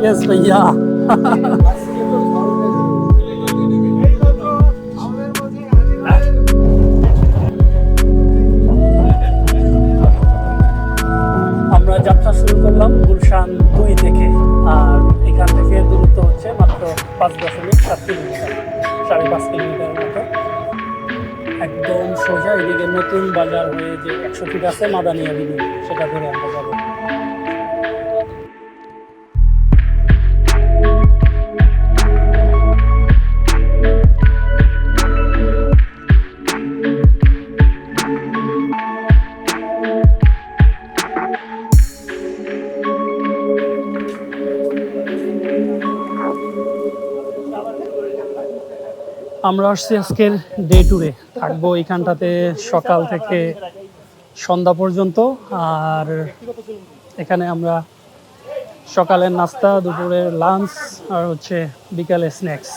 Yes भैया। আমরা যাত্রা শুরু করলাম গুলশান 2 থেকে, আর এখান থেকে দূরত্ব হচ্ছে মাত্র 5.7 কিলোমিটার, 5.5 কিলোমিটার মতো। একদম সোজা এদিকে নতুন বাজার হয়ে যে 100 ফিট আছে মাদানী এভিনিউ, সেটা ধরে আমরা যাবো। আমরা আসছি আজকের ডে ট্যুরে, থাকবো এইখানটাতে সকাল থেকে সন্ধ্যা পর্যন্ত। আর এখানে আমরা সকালের নাস্তা, দুপুরের লাঞ্চ আর হচ্ছে বিকালে স্ন্যাক্স,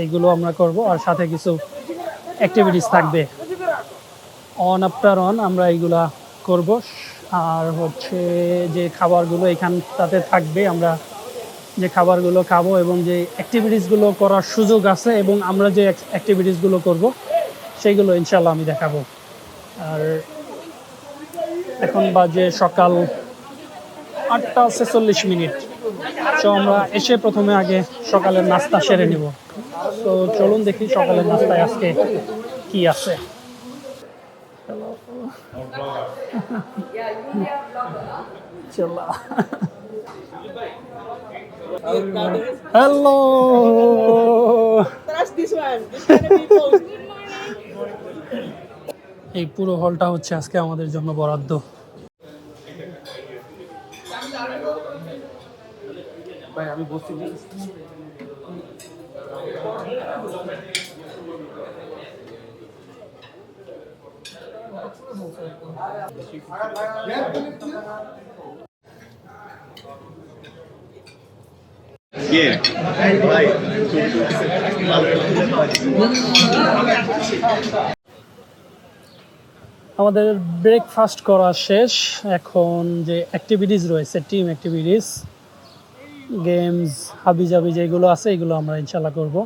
এইগুলো আমরা করব। আর সাথে কিছু অ্যাক্টিভিটিস থাকবে, অন আফটার অন আমরা এইগুলা করব। আর হচ্ছে যে খাবারগুলো এখানটাতে থাকবে, আমরা যে খাবারগুলো খাবো এবং যে অ্যাক্টিভিটিসগুলো করার সুযোগ আছে এবং আমরা যে অ্যাক্টিভিটিসগুলো করব সেইগুলো ইনশাল্লাহ আমি দেখাবো। আর এখন বাজে সকাল 8:46। তো আমরা এসে প্রথমে আগে সকালের নাস্তা সেরে নিব। তো চলুন দেখি সকালের নাস্তায় আজকে কি আছে। চলো। হ্যালো। এই পুরো হলটা হচ্ছে আজকে আমাদের জন্য বরাদ্দ। ভাই আমি বসছি। আমাদের ব্রেকফাস্ট করা শেষ। এখন যে অ্যাক্টিভিটিস রয়েছে, টিম অ্যাক্টিভিটিস, গেমস, হাবিজাবি যেগুলো আছে, এগুলো আমরা ইনশাল্লাহ করব।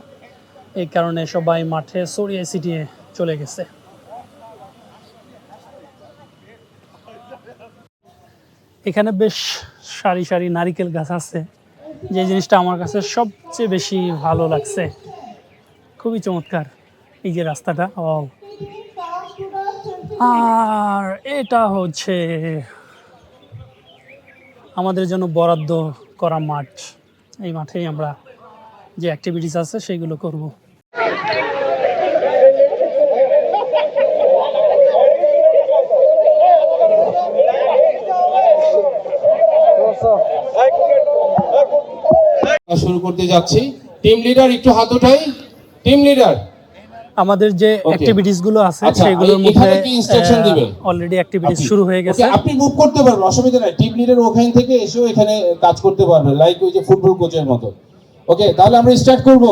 এই কারণে সবাই মাঠে ছড়িয়ে ছিটিয়ে চলে গেছে। এখানে বেশ সারি সারি নারিকেল গাছ আছে, যে জিনিসটা আমার কাছে সবচেয়ে বেশি ভালো লাগছে। খুবই চমৎকার এই যে রাস্তাটা। আর এটা হচ্ছে আমাদের জন্য বরাদ্দ করা মাঠ। এই মাঠেই আমরা যে অ্যাক্টিভিটিস আছে সেগুলো করব। শুরু করতে যাচ্ছি। টিম লিডার একটু হাত উঠাই। টিম লিডার, আমাদের যে অ্যাক্টিভিটিস গুলো আছে সেগুলোর মধ্যে ইনস্ট্রাকশন দিবেন। অলরেডি অ্যাক্টিভিটিস শুরু হয়ে গেছে। আপনি মুভ করতে পারবেন, অসুবিধা নাই। টিম লিডার ওখান থেকে এসেও এখানে কাজ করতে পারবে, লাইক ওই যে ফুটবল কোচের মতো। ওকে, তাহলে আমরা স্টার্ট করব।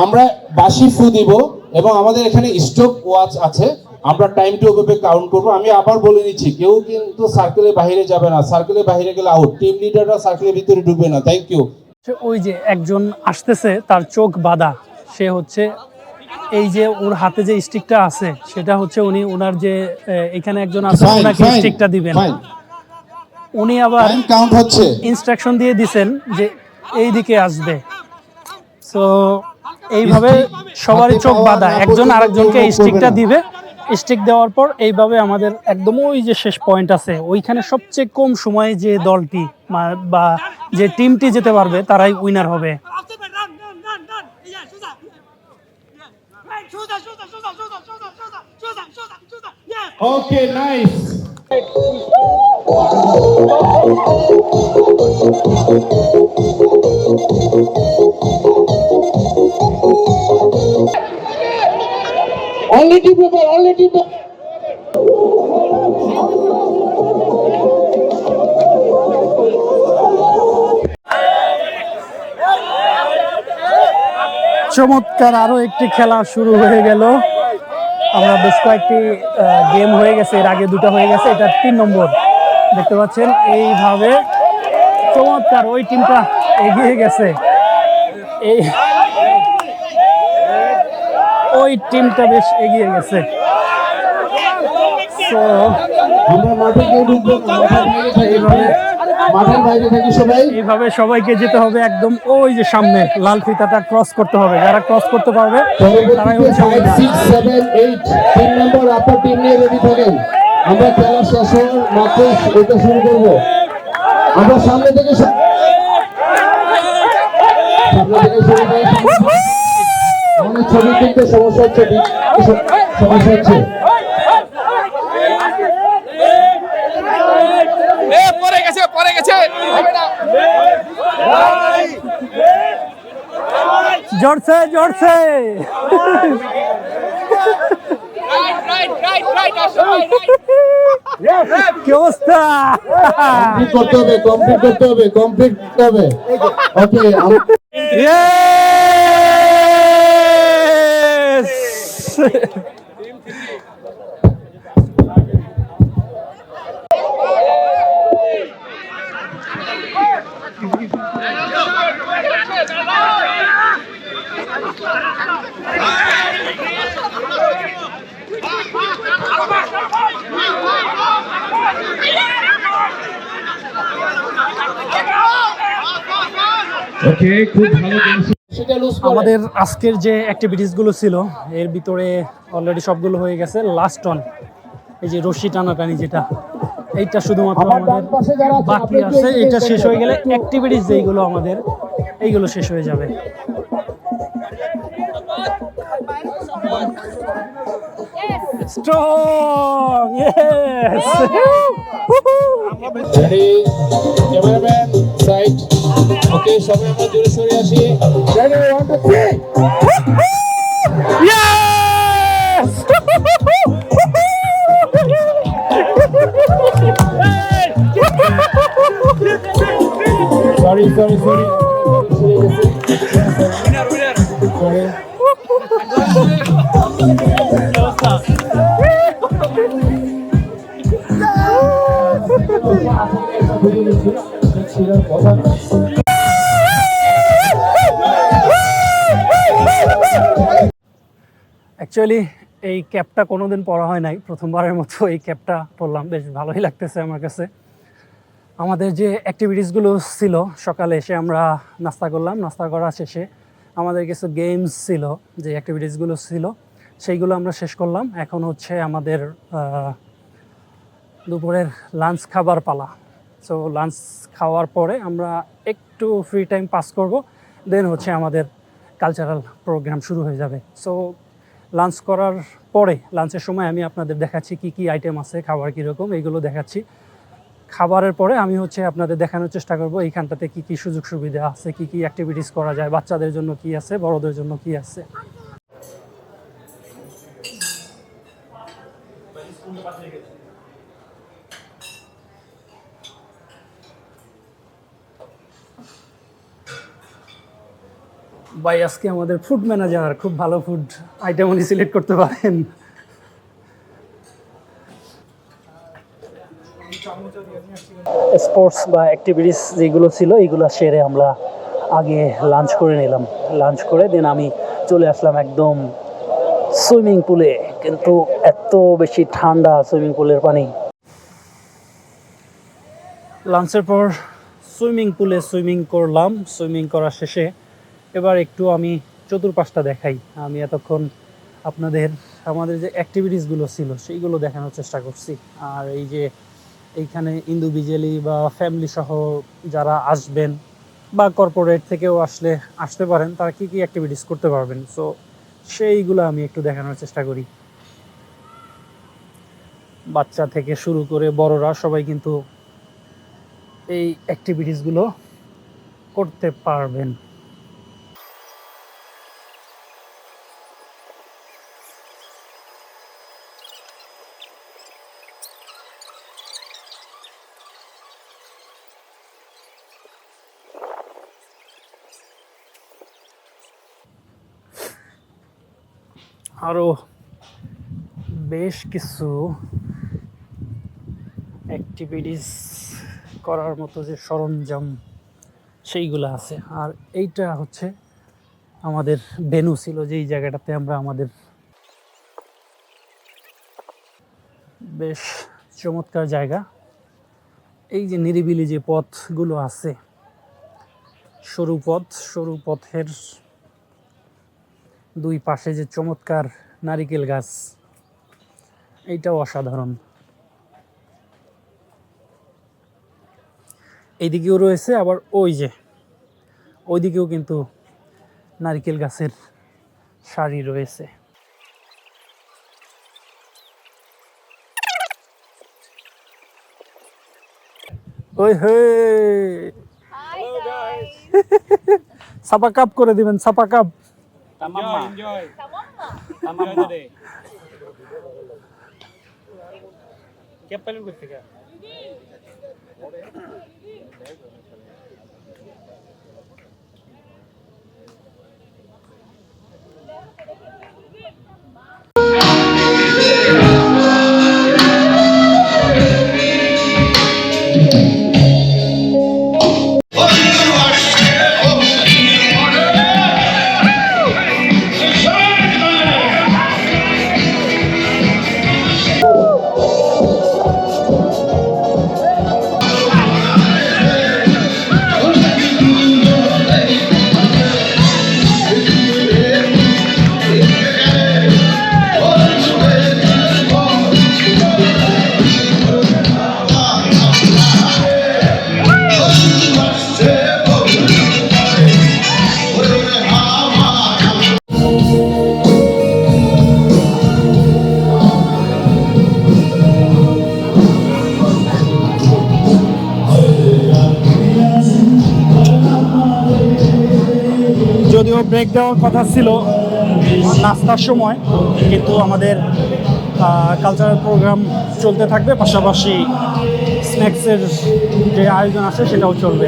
আমরা বাঁশি ফু দিব এবং আমাদের এখানে স্টপ ওয়াচ আছে। আমরা টাইম টু ওভাবে কাউন্ট করব। আমি আবার বলে নিচ্ছি, কেউ কিন্তু সার্কেলের বাইরে যাবে না। সার্কেলের বাইরে গেলে আউট। টিম লিডাররা সার্কেলের ভিতরে ঢুকবে না। Thank you. ওই যে একজন আসতেছে, তার চোখ বাঁধা। সে হচ্ছে এই যে ওর হাতে যে স্টিকটা আছে, সেটা হচ্ছে উনি ওনার যে এখানে একজন আছে, ওনাকে স্টিকটা দিবেন। উনি আবার কাউন্ট হচ্ছে, ইনস্ট্রাকশন দিয়ে দিবেন যে এই দিকে আসবে। সো এইভাবে সবারই চোখ বাঁধা, একজন আরেকজনকে স্টিকটা দিবে। স্টিক দেওয়ার পর এইভাবে আমাদের একদম ওই যে শেষ পয়েন্ট আছে, ওইখানে সবচেয়ে কম সময়ে যে দলটি বা যে টিমটি যেতে পারবে তারাই উইনার হবে। ওকে, nice. Only team member, only team member. চমৎকার আরো একটি খেলা শুরু হয়ে গেল। আমরা বেশ কয়েকটি গেম হয়ে গেছে, এর আগে দুটো হয়ে গেছে, এটা 3 নম্বর। দেখতে পাচ্ছেন এইভাবে চমৎকার, ওই টিমটা এগিয়ে গেছে। এই ওই টিমটা বেশ এগিয়ে গেছে। তো আমরা মাঠে গিয়ে ঢুকবো না, মাঠের বাইরে থাকি সবাই। এইভাবে সবাইকে যেতে হবে একদম ওই যে সামনে লাল ফিতাটা ক্রস করতে হবে। যারা ক্রস করতে পারবে তারাই হচ্ছে পরবর্তীতে 5, 6, 7, 8 তিন নম্বর আপনার টিম নিয়ে রেডি থাকেন। আমরা খেলা শেষ হওয়ার মাত্র এটা শুরু করব। আমরা সামনে থেকে সামনে থেকে শুরু করি। আমাদের ছবি তুলতে সমস্যা হচ্ছে, সমস্যা হচ্ছে। পরে গেছে জোরছে জোরছে। কি অবস্থা? কমপ্লিট করতে হবে, কমপ্লিট করতে হবে, কমপ্লিট করতে হবে। ওকে, Yes! ওকে, খুব ভালো গেম। সেটা লুজ করে আমাদের আজকের যে অ্যাক্টিভিটিসগুলো ছিল এর ভিতরে অলরেডি সবগুলো হয়ে গেছে। লাস্ট অন এই যে রশি টানাটানি, যেটা এইটা শুধুমাত্র আমার ডান আমাদের পাশে যারা আছে, বাকি আপনি আছে। একটু এটা এগিয়ে শেষ হয়ে গেলে একটু- অ্যাক্টিভিটিস যেগুলো আমাদের এইগুলো শেষ হয়ে যাবে। Strong, yes. Ready, cameraman side. Okay, সবাই আমরা দূরে সরে আসি। Ready, 1 2 3। Yes! Sorry sorry sorry sorry. Actually এই ক্যাপটা কোনোদিন পরা হয় নাই, প্রথমবারের মতো এই ক্যাপটা পরলাম। বেশ ভালোই লাগতেছে আমার কাছে। আমাদের যে অ্যাক্টিভিটিসগুলো ছিল, সকালে এসে আমরা নাস্তা করলাম। নাস্তা করা শেষে আমাদের কিছু গেমস ছিল, যে অ্যাক্টিভিটিসগুলো ছিল সেইগুলো আমরা শেষ করলাম। এখন হচ্ছে আমাদের দুপুরের লাঞ্চ খাবার পালা। সো লাঞ্চ খাওয়ার পরে আমরা একটু ফ্রি টাইম পাস করব, দেন হচ্ছে আমাদের কালচারাল প্রোগ্রাম শুরু হয়ে যাবে। সো লাঞ্চ করার পরে, লাঞ্চের সময় আমি আপনাদের দেখাচ্ছি কি কি আইটেম আছে, খাবার কীরকম, এইগুলো দেখাচ্ছি। খাবারের পরে আমি হচ্ছে আপনাদের দেখানোর চেষ্টা করব এইখানটাতে কি কি সুযোগ সুবিধা আছে, কি কি অ্যাক্টিভিটিস করা যায়, বাচ্চাদের জন্য কি আছে, বড়দের জন্য কি আছে। ভাই আজকে আমাদের ফুড ম্যানেজার, খুব ভালো ফুড আইটেম উনি সিলেক্ট করতে পারেন। স্পোর্টস বা অ্যাক্টিভিটিস যেগুলো ছিল এইগুলো সেরে আমরা আগে লাঞ্চ করে নিলাম। লাঞ্চ করে দেন আমি চলে আসলাম একদম সুইমিং পুলে। কিন্তু এত বেশি ঠান্ডা সুইমিং পুলের পানি। লাঞ্চের পর সুইমিং পুলে সুইমিং করলাম। সুইমিং করা শেষে এবার একটু আমি চতুর্পাশটা দেখাই। আমি এতক্ষণ আপনাদের আমাদের যে অ্যাক্টিভিটিসগুলো ছিল সেইগুলো দেখানোর চেষ্টা করছি। আর এই যে এইখানে ইন্ডিভিজুয়ালি বা ফ্যামিলি সহ যারা আসবেন বা কর্পোরেট থেকেও আসতে পারেন, তারা কী কী অ্যাক্টিভিটিস করতে পারবেন, সো সেইগুলো আমি একটু দেখানোর চেষ্টা করি। বাচ্চা থেকে শুরু করে বড়রা সবাই কিন্তু এই অ্যাক্টিভিটিসগুলো করতে পারবেন। আরও বেশ কিছু অ্যাক্টিভিটিস করার মতো যে সরঞ্জাম সেইগুলো আছে। আর এইটা হচ্ছে আমাদের ভেন্যু ছিল, যেই জায়গাটাতে আমরা আমাদের বেশ চমৎকার জায়গা। এই যে নিরিবিলি যে পথগুলো আছে, সরু পথের দুই পাশে যে চমৎকার নারিকেল গাছ, এইটাও অসাধারণ। এইদিকেও রয়েছে, আবার ওইদিকেও কিন্তু নারিকেল গাছের সারি রয়েছে। ওই হে, সাপা কাপ করে দিবেন, সাপা cup. Enjoy. Enjoy the day. Kya palan করতে কা? যদিও ব্রেক দেওয়ার কথা ছিল নাস্তার সময়, কিন্তু আমাদের কালচারাল প্রোগ্রাম চলতে থাকবে, পাশাপাশি স্ন্যাক্সের যে আয়োজন আছে সেটাও চলবে।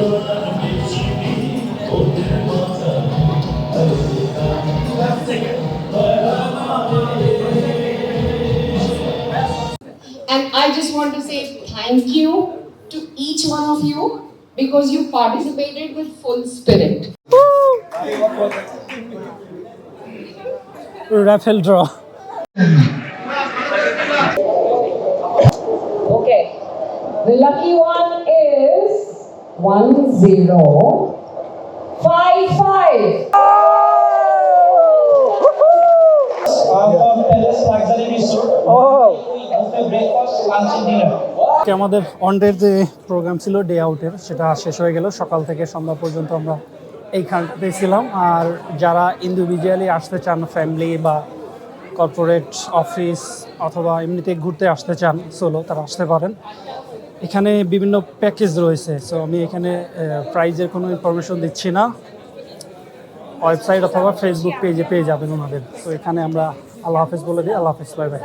And I just want to say thank you to each one of you because you participated with full spirit. Rafael draw. Okay. The lucky one is 1055. From Palace Luxury Resort. Buffet breakfast, lunch and dinner. আমাদের অনডের যে programme ছিল day আউটের, সেটা শেষ হয়ে গেল। সকাল থেকে সন্ধ্যা পর্যন্ত আমরা এইখানটাতে ছিলাম। আর যারা ইন্ডিভিজুয়ালি আসতে চান, ফ্যামিলি বা কর্পোরেট অফিস অথবা এমনিতে ঘুরতে আসতে চান সোলো, তারা আসতে পারেন। এখানে বিভিন্ন প্যাকেজ রয়েছে। সো আমি এখানে প্রাইজের কোনো ইনফরমেশন দিচ্ছি না, ওয়েবসাইট অথবা ফেসবুক পেজে পেয়ে যাবেন ওনাদের। তো এখানে আমরা আল্লাহ হাফেজ বলে দিই। আল্লাহ হাফেজ, বাই বাই।